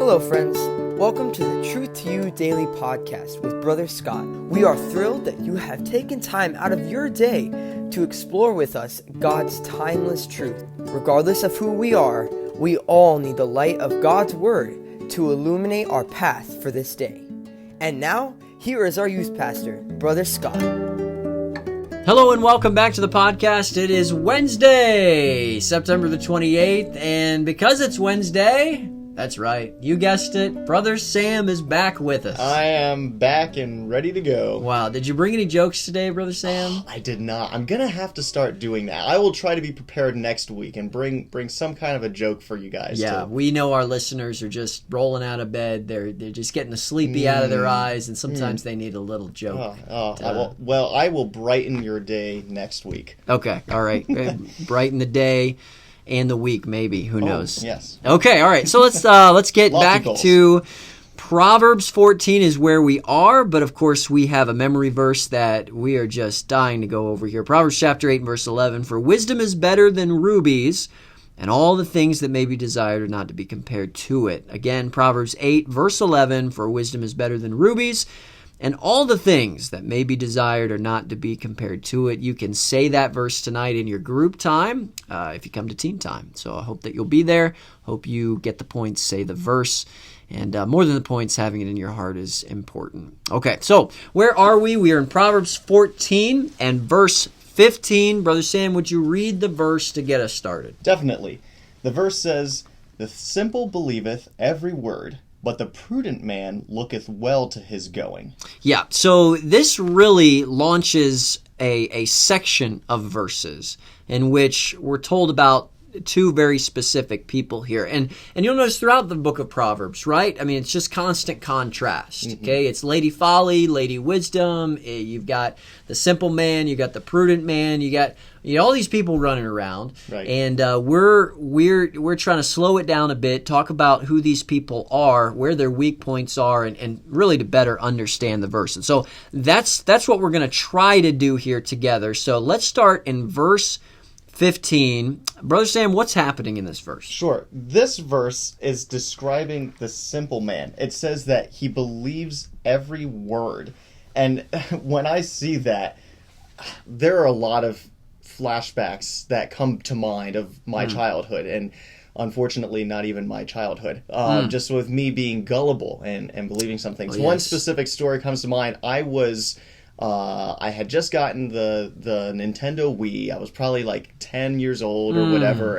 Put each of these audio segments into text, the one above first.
Hello, friends. Welcome to the Truth to You Daily Podcast with Brother Scott. We are thrilled that you have taken time out of your day to explore with us God's timeless truth. Regardless of who we are, we all need the light of God's Word to illuminate our path for this day. And now, here is our youth pastor, Brother Scott. Hello and welcome back to the podcast. It is Wednesday, September the 28th, and because it's Wednesday, that's right, you guessed it, Brother Sam is back with us. I am back and ready to go. Wow, did you bring any jokes today, Brother Sam? I did not. I'm going to have to start doing that. I will try to be prepared next week and bring some kind of a joke for you guys. Yeah, we know our listeners are just rolling out of bed. They're just getting the sleepy out of their eyes, and sometimes they need a little joke. I will brighten your day next week. Okay, all right. Brighten the day. And the week, maybe. Who knows? Yes. Okay, all right. So let's get back to Proverbs 14 is where we are, but of course we have a memory verse that we are just dying to go over here. Proverbs chapter 8 and verse 11, "For wisdom is better than rubies, and all the things that may be desired are not to be compared to it." Again, Proverbs 8 verse 11, "For wisdom is better than rubies, and all the things that may be desired are not to be compared to it." You can say that verse tonight in your group time if you come to teen time. So I hope that you'll be there. Hope you get the points, say the verse. And more than the points, having it in your heart is important. Okay, so where are we? We are in Proverbs 14 and verse 15. Brother Sam, would you read the verse to get us started? Definitely. The verse says, "The simple believeth every word, but the prudent man looketh well to his going." Yeah, so this really launches a section of verses in which we're told about two very specific people here. And you'll notice throughout the book of Proverbs, right? I mean, it's just constant contrast, okay? It's Lady Folly, Lady Wisdom, you've got the simple man, you got the prudent man, you got all these people running around. Right. And we're trying to slow it down a bit, talk about who these people are, where their weak points are, and really to better understand the verse. And so that's what we're going to try to do here together. So let's start in verse 15. Brother Sam, what's happening in this verse? Sure. This verse is describing the simple man. It says that he believes every word. And when I see that, there are a lot of flashbacks that come to mind of my childhood. And unfortunately, not even my childhood. Just with me being gullible and believing some things. Yes. One specific story comes to mind. I had just gotten the Nintendo Wii. I was probably like 10 years old or whatever,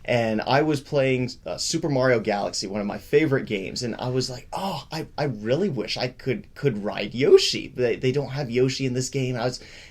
and I was playing Super Mario Galaxy, one of my favorite games, and I was like, oh, I really wish I could ride Yoshi. They don't have Yoshi in this game.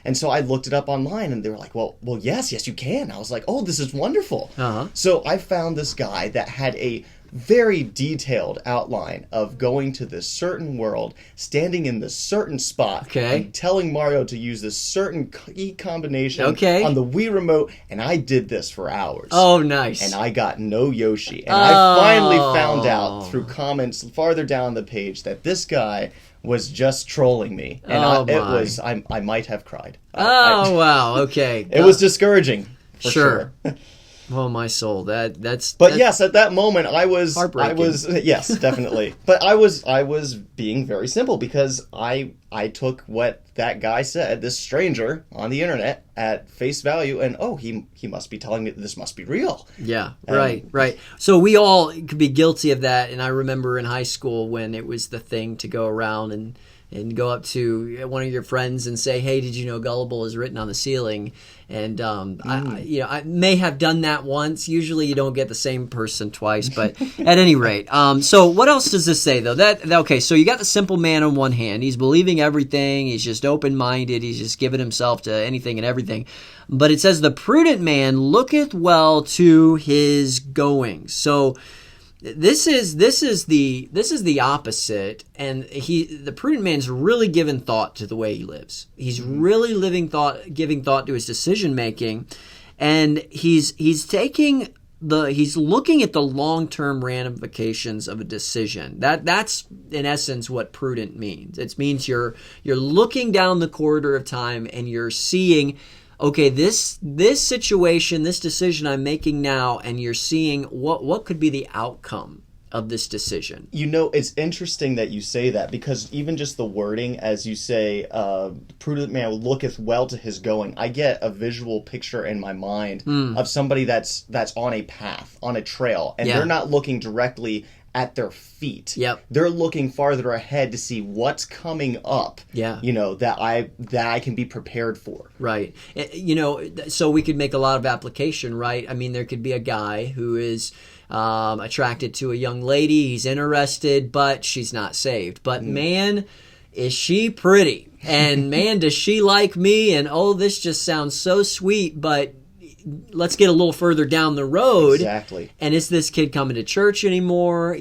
And so I looked it up online, and they were like, well, yes, you can. I was like, oh, this is wonderful. Uh-huh. So I found this guy that had a very detailed outline of going to this certain world, standing in this certain spot, and telling Mario to use this certain key combination on the Wii remote, and I did this for hours. Oh, nice. And I got no Yoshi. And I finally found out through comments farther down the page that this guy was just trolling me. And I might have cried. Wow, okay. It was discouraging, for sure. Oh, my soul. That's yes, at that moment I was yes, definitely. But I was being very simple because I took what that guy said, this stranger on the internet, at face value, and he must be telling me this must be real. Yeah, right. So we all could be guilty of that, and I remember in high school when it was the thing to go around and go up to one of your friends and say, "Hey, did you know Gullible is written on the ceiling?" And I may have done that once. Usually you don't get the same person twice, but at any rate. So what else does this say, though? Okay, so you got the simple man on one hand. He's believing everything. He's just open-minded. He's just giving himself to anything and everything. But it says, "The prudent man looketh well to his goings." So This is the opposite, and the prudent man's really given thought to the way he lives. He's really giving thought to his decision making, and he's looking at the long-term ramifications of a decision. That's in essence what prudent means. It means you're looking down the corridor of time and you're seeing, okay, this situation, this decision I'm making now, and you're seeing what could be the outcome of this decision. It's interesting that you say that, because even just the wording, as you say, prudent man looketh well to his going, I get a visual picture in my mind of somebody that's on a path, on a trail, and they're not looking directly at their feet. Yep. They're looking farther ahead to see what's coming up. Yeah. That I can be prepared for. Right. So we could make a lot of application, right? I mean, there could be a guy who is attracted to a young lady. He's interested, but she's not saved. But man, is she pretty. And man, does she like me. And oh, this just sounds so sweet, but let's get a little further down the road. Exactly. And is this kid coming to church anymore?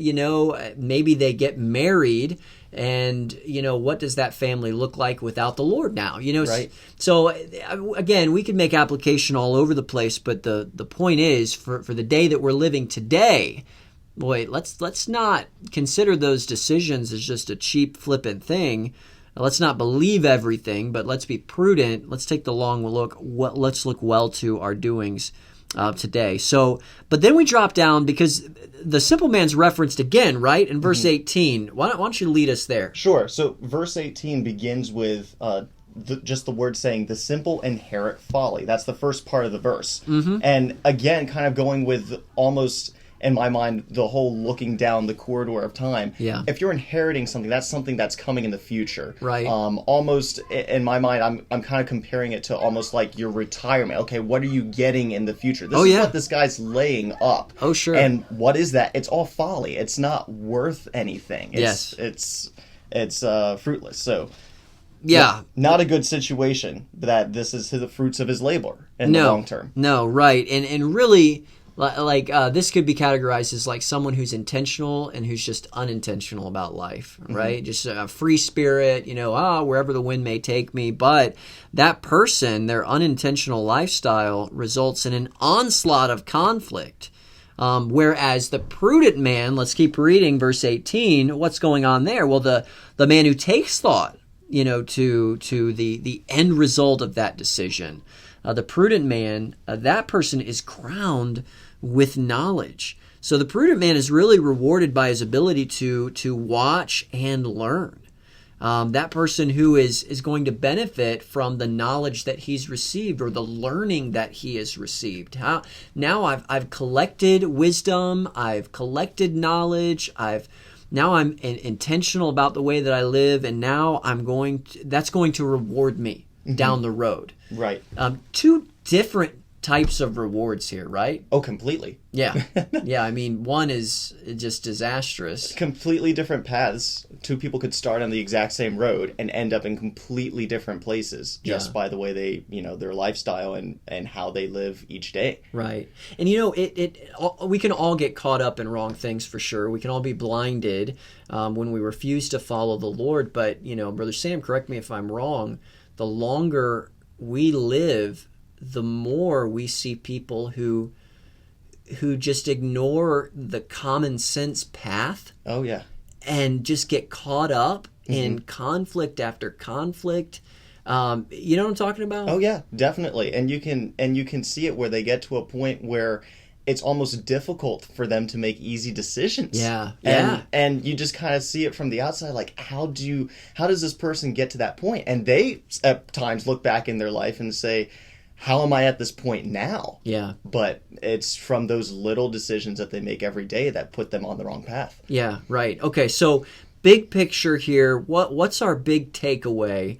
Maybe they get married, and what does that family look like without the Lord now? Right. So again, we could make application all over the place, but the point is, for the day that we're living today, boy, let's not consider those decisions as just a cheap, flippant thing. Let's not believe everything, but let's be prudent. Let's take the long look. Let's look well to our doings today. So, but then we drop down, because the simple man's referenced again, right, in verse 18. Why don't you lead us there? Sure. So verse 18 begins with just the word saying, the simple inherit folly. That's the first part of the verse. And again, kind of going with almost, in my mind, the whole looking down the corridor of time. Yeah. If you're inheriting something, that's something that's coming in the future. Right. Almost, in my mind, I'm kind of comparing it to almost like your retirement. Okay, what are you getting in the future? This is what this guy's laying up. Oh, sure. And what is that? It's all folly. It's not worth anything. It's fruitless. So, yeah. Not a good situation that this is the fruits of his labor in the long term. No, right. And really, like this could be categorized as like someone who's intentional and who's just unintentional about life, right? Just a free spirit, wherever the wind may take me. But that person, their unintentional lifestyle results in an onslaught of conflict. Whereas the prudent man, let's keep reading verse 18, what's going on there? Well, the man who takes thought, to the end result of that decision. The prudent man, that person is crowned with knowledge. So the prudent man is really rewarded by his ability to watch and learn. That person who is going to benefit from the knowledge that he's received, or the learning that he has received. Now I've collected wisdom, I've collected knowledge, now I'm intentional about the way that I live, and now that's going to reward me down the road. Right. Two different types of rewards here, right? Oh, completely. Yeah. Yeah, I mean, one is just disastrous. Completely different paths. Two people could start on the exact same road and end up in completely different places just by the way they, their lifestyle and how they live each day. Right. And we can all get caught up in wrong things for sure. We can all be blinded when we refuse to follow the Lord. But, Brother Sam, correct me if I'm wrong, the longer we live, the more we see people who just ignore the common sense path. Oh, yeah. And just get caught up in conflict after conflict. You know what I'm talking about? Oh, yeah, definitely. And you can see it where they get to a point where it's almost difficult for them to make easy decisions. Yeah. And you just kind of see it from the outside, like, how does this person get to that point? And they at times look back in their life and say, how am I at this point now? Yeah. But it's from those little decisions that they make every day that put them on the wrong path. Yeah, right. Okay, so big picture here, what's our big takeaway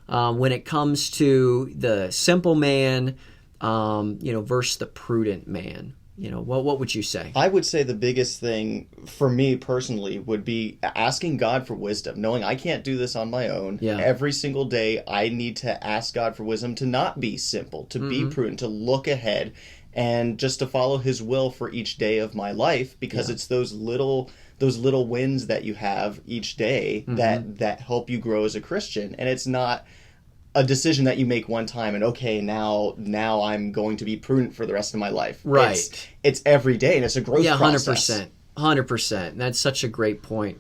when it comes to the simple man, versus the prudent man? What would you say? I would say the biggest thing for me personally would be asking God for wisdom, knowing I can't do this on my own. Yeah. Every single day I need to ask God for wisdom to not be simple, to be prudent, to look ahead, and just to follow His will for each day of my life, because it's those little wins that you have each day that help you grow as a Christian. And it's not a decision that you make one time and okay, now I'm going to be prudent for the rest of my life. Right. It's every day, and it's a growth process. 100%. That's such a great point.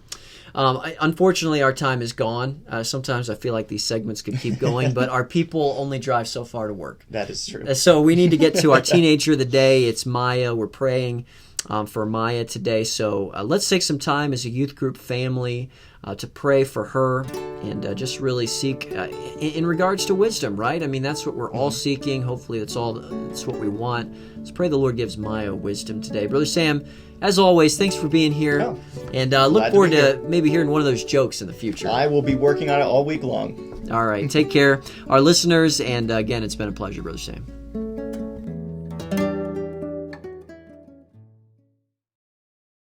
Unfortunately, our time is gone. Sometimes I feel like these segments could keep going, but our people only drive so far to work. That is true. So we need to get to our teenager of the day. It's Maya. We're praying for Maya today. So let's take some time as a youth group family to pray for her and just really seek in regards to wisdom, right? I mean, that's what we're all seeking. Hopefully that's what we want. Let's pray the Lord gives Maya wisdom today. Brother Sam, as always, thanks for being here. Oh, and look forward to maybe hearing one of those jokes in the future. I will be working on it all week long. All right. Take care, our listeners. And again, it's been a pleasure, Brother Sam.